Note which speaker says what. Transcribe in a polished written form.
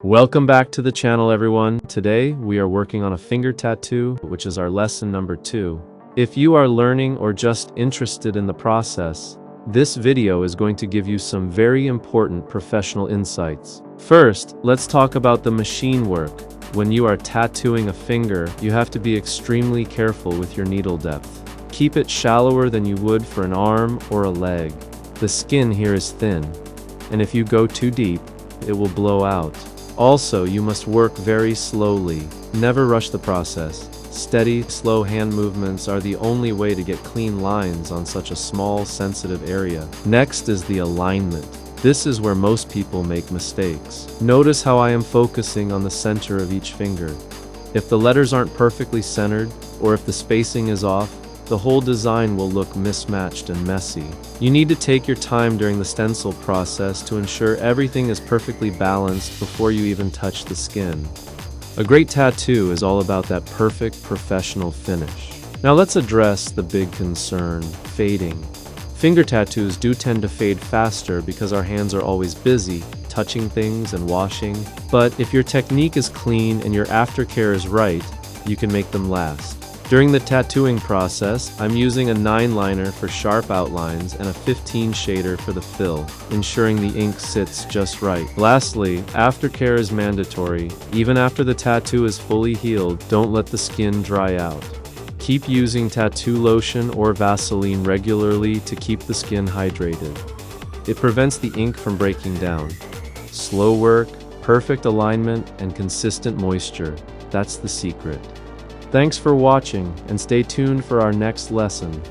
Speaker 1: Welcome back to the channel, everyone. Today, we are working on a finger tattoo, which is our lesson number 2. If you are learning or just interested in the process, this video is going to give you some very important professional insights. First, let's talk about the machine work. When you are tattooing a finger, you have to be extremely careful with your needle depth. Keep it shallower than you would for an arm or a leg. The skin here is thin, and if you go too deep, it will blow out. Also, you must work very slowly. Never rush the process. Steady, slow hand movements are the only way to get clean lines on such a small, sensitive area. Next is the alignment. This is where most people make mistakes. Notice how I am focusing on the center of each finger. If the letters aren't perfectly centered, or if the spacing is off, the whole design will look mismatched and messy. You need to take your time during the stencil process to ensure everything is perfectly balanced before you even touch the skin. A great tattoo is all about that perfect professional finish. Now let's address the big concern, fading. Finger tattoos do tend to fade faster because our hands are always busy, touching things and washing. But if your technique is clean and your aftercare is right, you can make them last. During the tattooing process, I'm using a 9 liner for sharp outlines and a 15 shader for the fill, ensuring the ink sits just right. Lastly, aftercare is mandatory. Even after the tattoo is fully healed, don't let the skin dry out. Keep using tattoo lotion or Vaseline regularly to keep the skin hydrated. It prevents the ink from breaking down. Slow work, perfect alignment, and consistent moisture. That's the secret. Thanks for watching, and stay tuned for our next lesson.